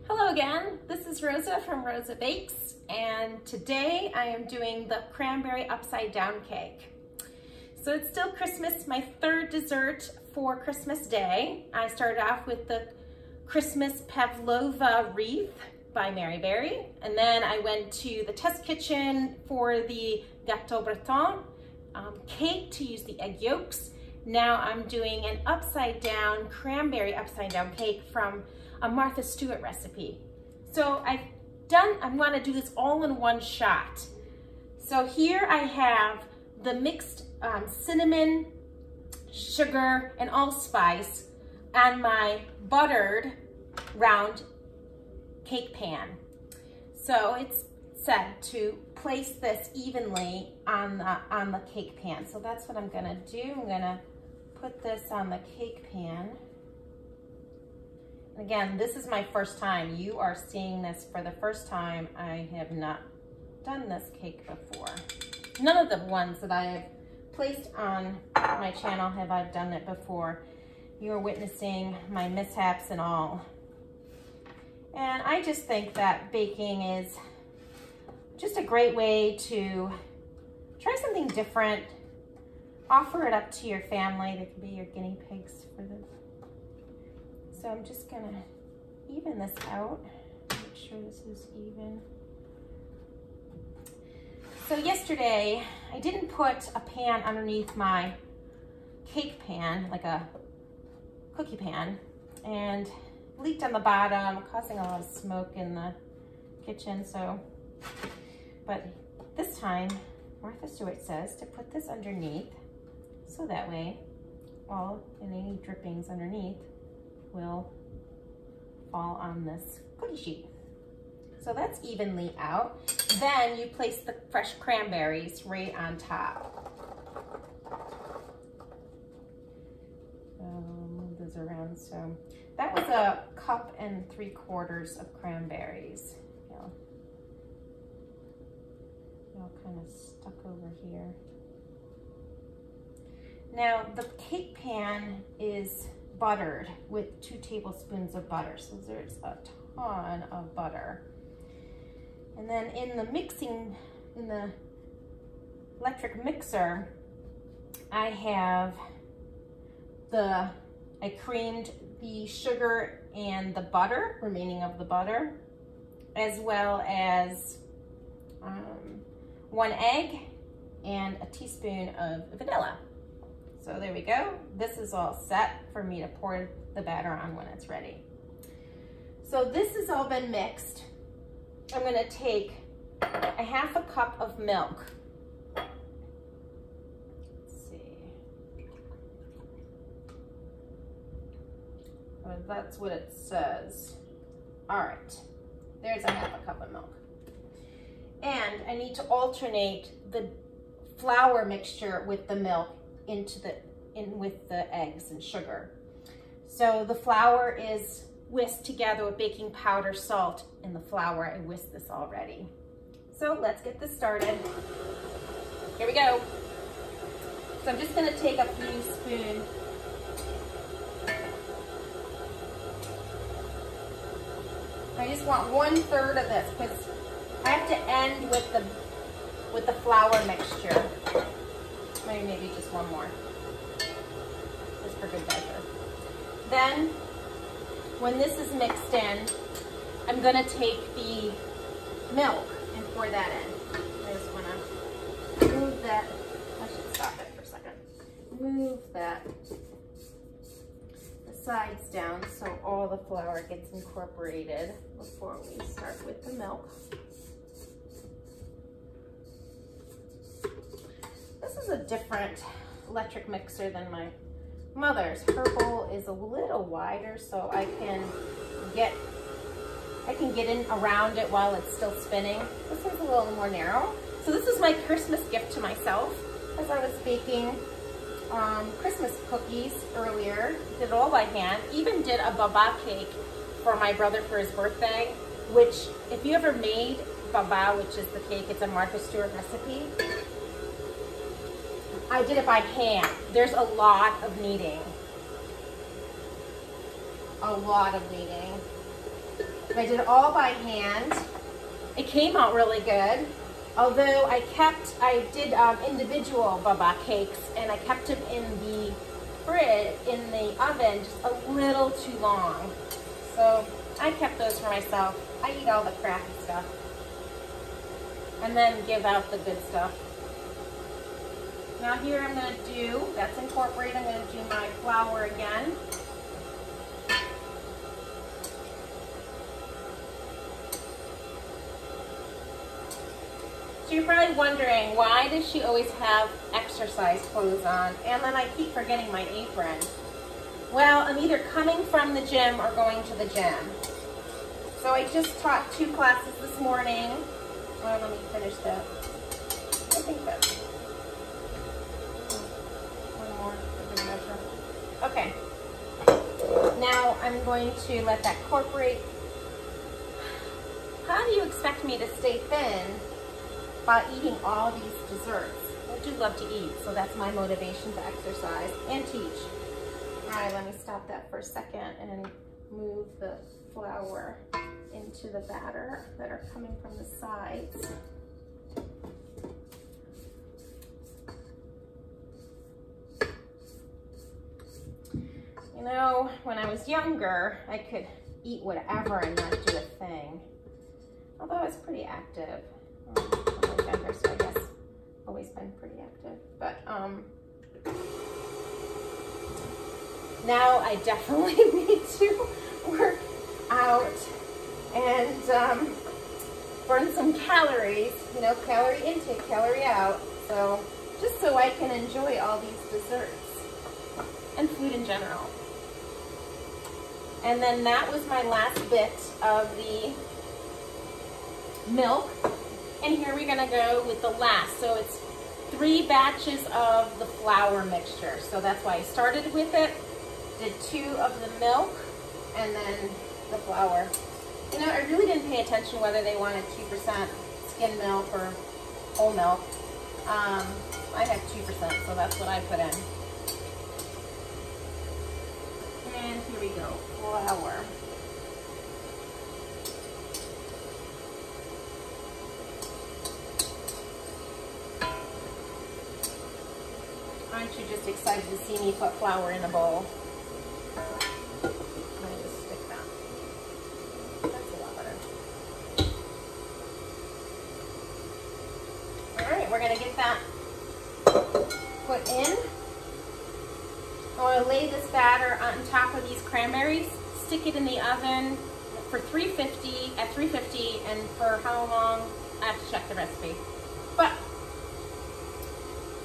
Hello again, this is Rosa from Rosa Bakes, and today I am doing the cranberry upside down cake. So it's still Christmas, my third dessert for Christmas Day. I started off with the Christmas Pavlova wreath by Mary Berry, and then I went to the test kitchen for the Gâteau Breton cake to use the egg yolks. Now I'm doing an upside down, cranberry upside down cake from a Martha Stewart recipe. So I'm gonna do this all in one shot. So here I have the mixed cinnamon, sugar, and allspice on my buttered round cake pan. So it's set to place this evenly on the cake pan. So that's what I'm gonna do. I'm gonna put this on the cake pan. Again, this is my first time. You are seeing this for the first time. I have not done this cake before. None of the ones that I have placed on my channel have I done it before. You are witnessing my mishaps and all. And I just think that baking is just a great way to try something different. Offer it up to your family. They can be your guinea pigs for this. So I'm just gonna even this out, make sure this is even. So yesterday, I didn't put a pan underneath my cake pan, like a cookie pan, and leaked on the bottom, causing a lot of smoke in the kitchen. But this time, Martha Stewart says to put this underneath, so that way, all any drippings underneath will fall on this cookie sheet. So that's evenly out. Then you place the fresh cranberries right on top. Move those around. So that was 1 3/4 cups of cranberries. All kind of stuck over here. Now the cake pan is buttered with 2 tablespoons of butter. So there's a ton of butter. And then in the electric mixer, I creamed the sugar and the butter, remaining of the butter, as well as 1 egg and a teaspoon of vanilla. So there we go. This is all set for me to pour the batter on when it's ready. So this has all been mixed. I'm gonna take a 1/2 cup of milk. Let's see. Oh, that's what it says. All right, there's a 1/2 cup of milk. And I need to alternate the flour mixture with the milk in with the eggs and sugar. So the flour is whisked together with baking powder, salt, and the flour. I whisked this already. So let's get this started. Here we go. So I'm just gonna take a few spoons. I just want 1/3 of this because I have to end with the flour mixture. Maybe just 1 more, just for good measure. Then, when this is mixed in, I'm gonna take the milk and pour that in. I just wanna move that. I should stop it for a second. Move the sides down so all the flour gets incorporated before we start with the milk. This is a different electric mixer than my mother's. Her bowl is a little wider, so I can get in around it while it's still spinning. This one's a little more narrow. So this is my Christmas gift to myself as I was baking Christmas cookies earlier. Did it all by hand. Even did a baba cake for my brother for his birthday, which if you ever made baba, which is the cake, it's a Martha Stewart recipe. I did it by hand. There's a lot of kneading. A lot of kneading. I did it all by hand. It came out really good. Although I did individual baba cakes, and I kept them in the oven just a little too long. So I kept those for myself. I eat all the crappy stuff and then give out the good stuff. Now here I'm going to do, that's incorporated, I'm going to do my flour again. So you're probably wondering, why does she always have exercise clothes on? And then I keep forgetting my apron. Well, I'm either coming from the gym or going to the gym. So I just taught 2 classes this morning. Well, let me finish that. I think that's one more for good measure. Okay. Now I'm going to let that incorporate. How do you expect me to stay thin by eating all these desserts? I do love to eat, so that's my motivation to exercise and teach. All right, let me stop that for a second and move the flour into the batter that are coming from the sides. You know, when I was younger, I could eat whatever and not do a thing. Although I was pretty active. When I was younger, so I guess always been pretty active. But now I definitely need to work out and burn some calories, you know, calorie intake, calorie out. So just so I can enjoy all these desserts and food in general. And then that was my last bit of the milk. And here we're gonna go with the last. So it's 3 batches of the flour mixture. So that's why I started with it. Did 2 of the milk and then the flour. You know, I really didn't pay attention whether they wanted 2% skim milk or whole milk. I had 2%, so that's what I put in. And here we go, flour. Aren't you just excited to see me put flour in a bowl? Let me just stick that. That's a lot better. All right, we're gonna get that put in. I want to lay this batter on top of these cranberries, stick it in the oven for 350 at 350, and for how long, I have to check the recipe. But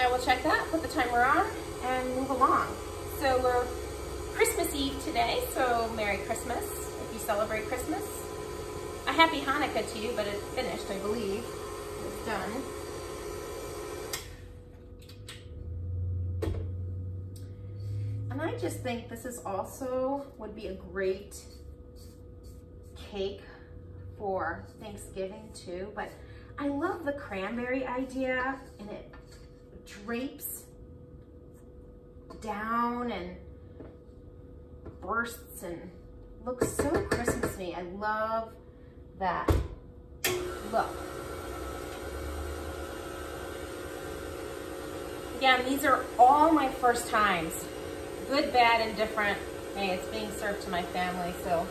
I will check that, put the timer on, and move along. So we're Christmas Eve today, so Merry Christmas if you celebrate Christmas. A Happy Hanukkah to you, but it's finished, I believe. It's done. And I just think this is also would be a great cake for Thanksgiving too, but I love the cranberry idea, and it drapes down and bursts and looks so Christmassy. I love that look. Again, these are all my first times. Good, bad, and different. Hey, it's being served to my family, so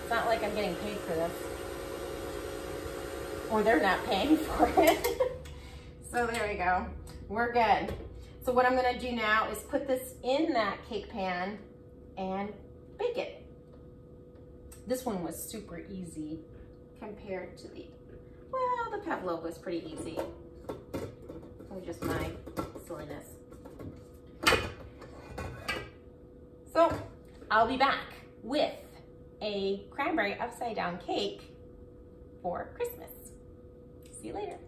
it's not like I'm getting paid for this. Or they're not paying for it. So there we go. We're good. So what I'm gonna do now is put this in that cake pan and bake it. This one was super easy compared to the, well, the pavlova was pretty easy. It was just my silliness. So I'll be back with a cranberry upside down cake for Christmas. See you later.